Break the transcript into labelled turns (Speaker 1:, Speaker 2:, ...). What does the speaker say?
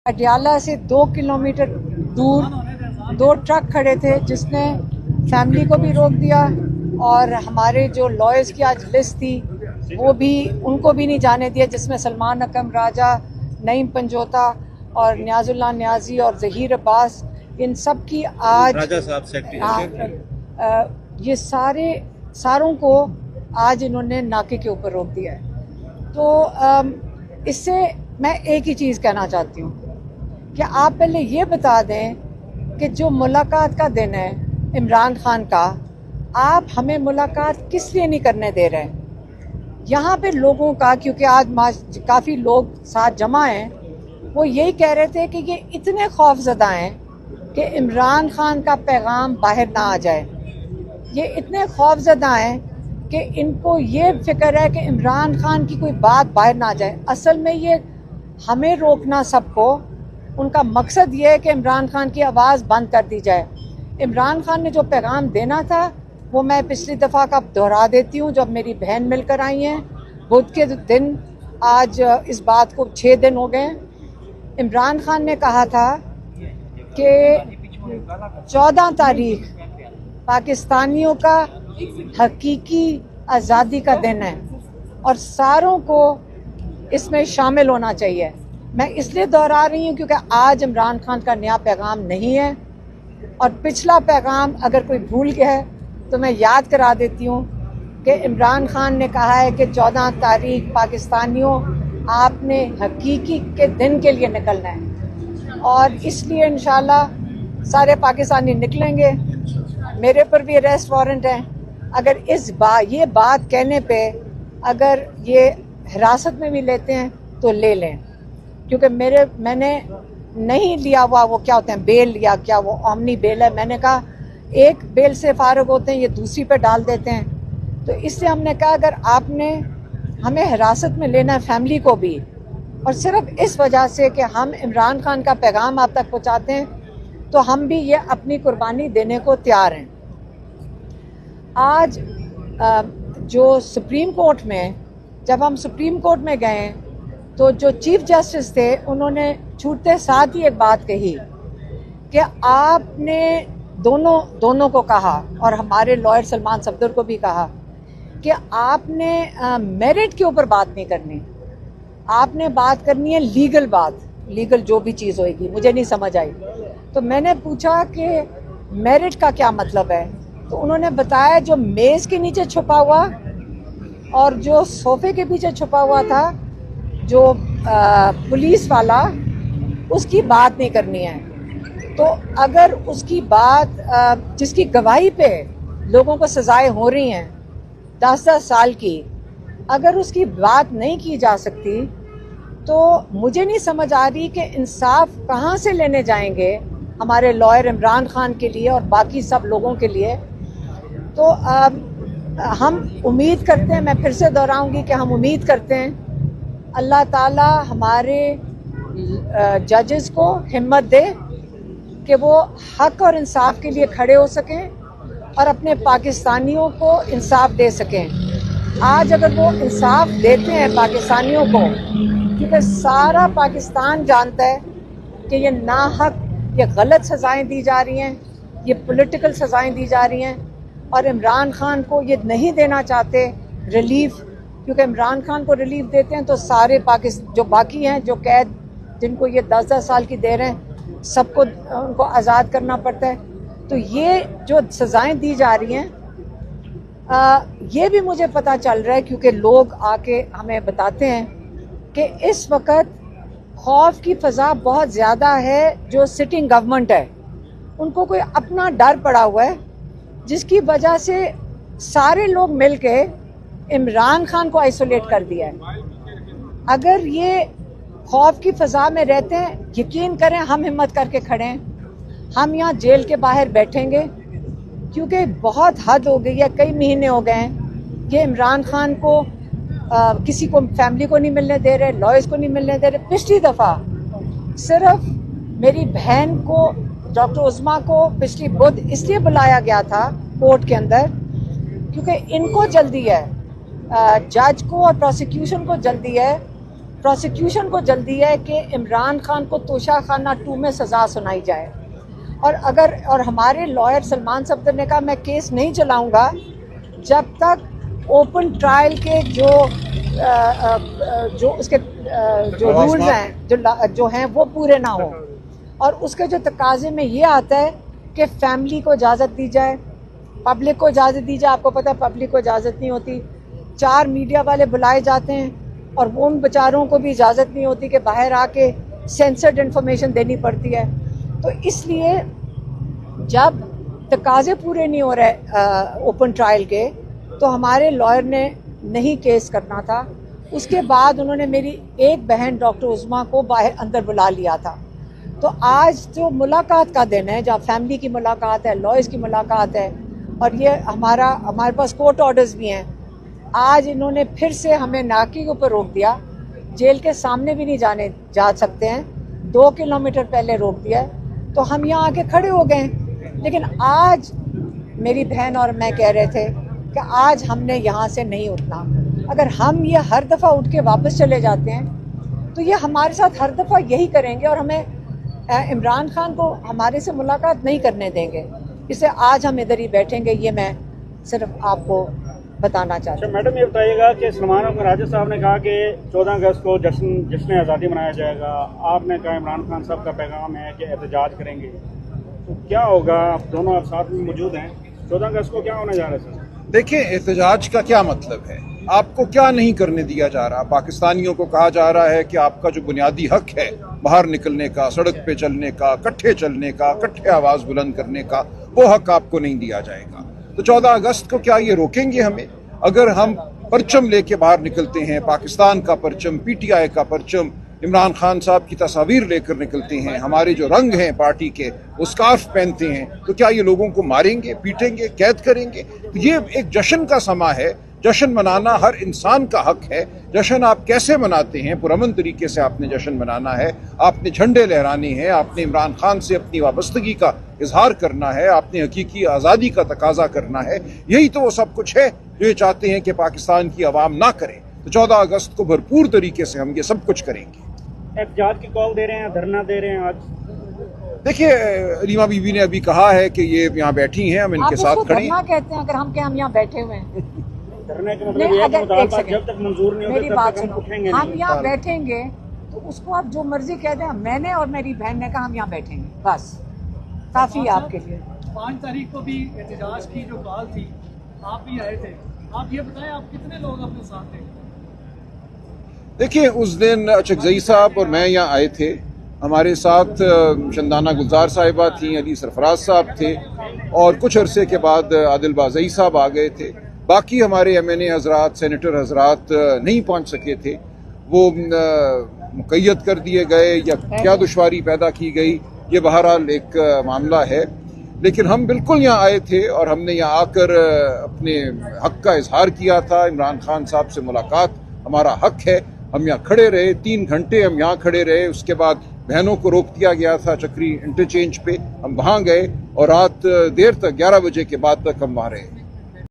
Speaker 1: अडयाला से 2 किलोमीटर दूर 2 ट्रक खड़े थे जिसने फैमिली को भी रोक दिया और हमारे जो लॉयर्स की आज लिस्ट थी वो भी उनको भी नहीं जाने दिया, जिसमें सलमान अकरम राजा, नईम पंजोता और न्याजुल्लाह न्याजी और ज़हीर अब्बास, इन सब की आज
Speaker 2: राजा साहब सेक्रेटरी
Speaker 1: ये सारों को आज इन्होंने नाके के ऊपर रोक दिया है। तो इससे मैं एक ही चीज़ कहना चाहती हूँ कि आप पहले ये बता दें कि जो मुलाकात का दिन है इमरान खान का, आप हमें मुलाकात किस लिए नहीं करने दे रहे हैं? यहाँ पे लोगों का, क्योंकि आज काफ़ी लोग साथ जमा हैं, वो यही कह रहे थे कि ये इतने खौफजदा हैं कि इमरान खान का पैगाम बाहर ना आ जाए। ये इतने खौफजदा हैं कि इनको ये फिक्र है कि इमरान खान की कोई बात बाहर ना आ जाए। असल में ये हमें रोकना सबको, उनका मकसद ये है कि इमरान खान की आवाज़ बंद कर दी जाए। इमरान खान ने जो पैगाम देना था वो मैं पिछली दफ़ा का दोहरा देती हूँ। जब मेरी बहन मिलकर आई हैं बुध के दिन, आज इस बात को 6 दिन हो गए। इमरान खान ने कहा था कि 14 तारीख पाकिस्तानियों का हकीकी आज़ादी का दिन है और सारों को इसमें शामिल होना चाहिए। मैं इसलिए दोहरा रही हूँ क्योंकि आज इमरान खान का नया पैगाम नहीं है और पिछला पैगाम अगर कोई भूल गया है तो मैं याद करा देती हूँ कि इमरान खान ने कहा है कि 14 तारीख पाकिस्तानियों आपने हकीकी के दिन के लिए निकलना है और इसलिए इंशाल्लाह सारे पाकिस्तानी निकलेंगे। मेरे पर भी अरेस्ट वारंट है। अगर ये बात कहने पे अगर ये हिरासत में भी लेते हैं तो ले लें, क्योंकि मैंने नहीं लिया हुआ वो क्या होते हैं बेल या क्या वो ओमनी बेल है। मैंने कहा एक बेल से फारग होते हैं, ये दूसरी पे डाल देते हैं। तो इसलिए हमने कहा अगर आपने हमें हिरासत में लेना है फैमिली को भी, और सिर्फ इस वजह से कि हम इमरान खान का पैगाम आप तक पहुंचाते हैं, तो हम भी ये अपनी कुर्बानी देने को तैयार हैं। आज जो सुप्रीम कोर्ट में, जब हम सुप्रीम कोर्ट में गए तो जो चीफ जस्टिस थे उन्होंने छूटते साथ ही एक बात कही कि आपने दोनों को कहा और हमारे लॉयर सलमान सफदर को भी कहा कि आपने मेरिट के ऊपर बात नहीं करनी, आपने बात करनी है लीगल बात, लीगल जो भी चीज़ होएगी। मुझे नहीं समझ आई तो मैंने पूछा कि मेरिट का क्या मतलब है, तो उन्होंने बताया जो मेज़ के नीचे छुपा हुआ और जो सोफे के पीछे छुपा हुआ था जो पुलिस वाला, उसकी बात नहीं करनी है। तो अगर उसकी बात जिसकी गवाही पे लोगों को सजाएं हो रही हैं 10-10 साल की, अगर उसकी बात नहीं की जा सकती तो मुझे नहीं समझ आ रही कि इंसाफ कहाँ से लेने जाएंगे हमारे लॉयर इमरान खान के लिए और बाकी सब लोगों के लिए। तो हम उम्मीद करते हैं, मैं फिर से दोहराऊंगी कि हम उम्मीद करते हैं अल्लाह ताला हमारे जजेस को हिम्मत दे कि वो हक और इंसाफ के लिए खड़े हो सकें और अपने पाकिस्तानियों को इंसाफ दे सकें। आज अगर वो इंसाफ देते हैं पाकिस्तानियों को, क्योंकि सारा पाकिस्तान जानता है कि ये नाहक, ये गलत सज़ाएं दी जा रही हैं, ये पॉलिटिकल सज़ाएं दी जा रही हैं और इमरान खान को ये नहीं देना चाहते रिलीफ, क्योंकि इमरान खान को रिलीफ देते हैं तो सारे पाकिस्तान जो बाकी हैं, जो कैद जिनको ये 10-10 साल की दे रहे हैं, सबको उनको आज़ाद करना पड़ता है। तो ये जो सज़ाएं दी जा रही हैं, ये भी मुझे पता चल रहा है क्योंकि लोग आके हमें बताते हैं कि इस वक्त खौफ की फ़ज़ा बहुत ज़्यादा है। जो सिटिंग गवर्नमेंट है उनको कोई अपना डर पड़ा हुआ है, जिसकी वजह से सारे लोग मिल के इमरान खान को आइसोलेट कर दिया है। अगर ये खौफ की फ़ज़ा में रहते हैं, यकीन करें हम हिम्मत करके खड़े हैं। हम यहाँ जेल के बाहर बैठेंगे क्योंकि बहुत हद हो गई है, कई महीने हो गए हैं ये इमरान खान को किसी को, फैमिली को नहीं मिलने दे रहे, लॉयर्स को नहीं मिलने दे रहे। पिछली दफ़ा सिर्फ मेरी बहन को, डॉक्टर उज़मा को पिछली बुध इसलिए बुलाया गया था कोर्ट के अंदर क्योंकि इनको जल्दी है, जज को और प्रोसिक्यूशन को जल्दी है प्रोसिक्यूशन को जल्दी है कि इमरान खान को तोशाखाना 2 में सज़ा सुनाई जाए। और हमारे लॉयर सलमान सफदर ने कहा मैं केस नहीं चलाऊंगा जब तक ओपन ट्रायल के जो उसके जो रूल्स हैं जो हैं वो पूरे ना हो। और उसके जो तकाजे में ये आता है कि फैमिली को इजाज़त दी जाए, पब्लिक को इजाज़त दी जाए। आपको पता है पब्लिक को इजाज़त नहीं होती। 4 मीडिया वाले बुलाए जाते हैं और वो उन बेचारों को भी इजाज़त नहीं होती कि बाहर आके सेंसर्ड इन्फॉर्मेशन देनी पड़ती है। तो इसलिए जब तकाजे पूरे नहीं हो रहे ओपन ट्रायल के, तो हमारे लॉयर ने नहीं केस करना था। उसके बाद उन्होंने मेरी एक बहन डॉक्टर उज़मा को बाहर अंदर बुला लिया था। तो आज जो मुलाकात का दिन है, जहाँ फैमिली की मुलाकात है, लॉयर्स की मुलाकात है, और ये हमारे पास कोर्ट ऑर्डर्स भी हैं। आज इन्होंने फिर से हमें नाके के ऊपर रोक दिया, जेल के सामने भी नहीं जा सकते हैं, 2 किलोमीटर पहले रोक दिया है। तो हम यहाँ आके खड़े हो गए। लेकिन आज मेरी बहन और मैं कह रहे थे कि आज हमने यहाँ से नहीं उठना। अगर हम ये हर दफ़ा उठ के वापस चले जाते हैं तो ये हमारे साथ हर दफ़ा यही करेंगे और हमें इमरान खान को हमारे से मुलाकात नहीं करने देंगे। इससे आज हम इधर ही बैठेंगे, ये मैं सिर्फ आपको बताना चाहती हूँ।
Speaker 3: मैडम ये बताइएगा कि सलमान अहमद राजा साहब ने कहा कि 14 अगस्त को जश्न आज़ादी मनाया जाएगा। आपने कहा इमरान खान साहब का पैगाम है कि एहतजाज करेंगे, तो क्या होगा? आप दोनों आप साथ में मौजूद हैं, 14 अगस्त को क्या होने जा रहा है सर?
Speaker 4: देखिए, एहतजाज का क्या मतलब है? आपको क्या नहीं करने दिया जा रहा? पाकिस्तानियों को कहा जा रहा है कि आपका जो बुनियादी हक है बाहर निकलने का, सड़क पे चलने का, इकट्ठे चलने का, इकट्ठे आवाज़ बुलंद करने का, वो हक आपको नहीं दिया जाएगा। तो 14 अगस्त को क्या ये रोकेंगे हमें? अगर हम परचम लेके बाहर निकलते हैं, पाकिस्तान का परचम, PTI का परचम, इमरान खान साहब की तस्वीर लेकर निकलते हैं, हमारे जो रंग हैं पार्टी के वो स्कार्फ पहनते हैं, तो क्या ये लोगों को मारेंगे, पीटेंगे, कैद करेंगे? तो ये एक जश्न का समा है। जश्न मनाना हर इंसान का हक है। जश्न आप कैसे मनाते हैं? पुरअमन तरीके से आपने जश्न मनाना है, आपने झंडे लहराने हैं, आपने इमरान खान से अपनी वाबस्तगी का इजहार करना है, आपने हकीकी आज़ादी का तकाजा करना है। यही तो वो सब कुछ है जो ये चाहते हैं कि पाकिस्तान की आवाम ना करे। तो 14 अगस्त को भरपूर तरीके से हम ये सब कुछ करेंगे।
Speaker 3: एहतजाज की कॉल दे रहे हैं, धरना दे रहे हैं आज?
Speaker 4: देखिए, रीमा बीबी ने अभी कहा है कि ये यहाँ बैठी हैं, हम इनके साथ खड़े हैं।
Speaker 1: कहते हैं अगर हम यहाँ बैठे हुए हैं,
Speaker 3: धरने का मतलब ये है कि मुतालबात जब तक मंजूर नहीं होते तब तक हम उठेंगे नहीं।
Speaker 1: हम यहाँ बैठेंगे तो उसको आप जो मर्जी कह दें। मैंने और मेरी बहन ने कहा हम यहाँ बैठेंगे, बस काफी आपके लिए।
Speaker 5: 5 तारीख को भी एहतजाज की जो कॉल थी, आप भी आए थे। आप ये बताएं आप कितने लोग अपने साथ थे?
Speaker 4: देखिए, उस दिन चकजई साहब और मैं यहाँ आए थे। हमारे साथ शंदाना गुलजार साहिबा थी, अली सरफराज साहब थे, और कुछ अरसे के बाद आदिल बाज़ई साहब आ गए थे। बाकी हमारे MNA हजरात, सेनेटर हजरात नहीं पहुँच सके थे। वो मुक़य्यद कर दिए गए या क्या दुश्वारी पैदा की गई, ये बहरहाल एक मामला है। लेकिन हम बिल्कुल यहाँ आए थे और हमने यहाँ आकर अपने हक का इजहार किया था। इमरान खान साहब से मुलाकात हमारा हक है। हम यहाँ खड़े रहे, 3 घंटे हम यहाँ खड़े रहे। उसके बाद बहनों को रोक दिया गया था चक्री इंटरचेंज पे, हम वहाँ गए और रात देर तक 11 बजे के बाद तक हम वहाँ रहे।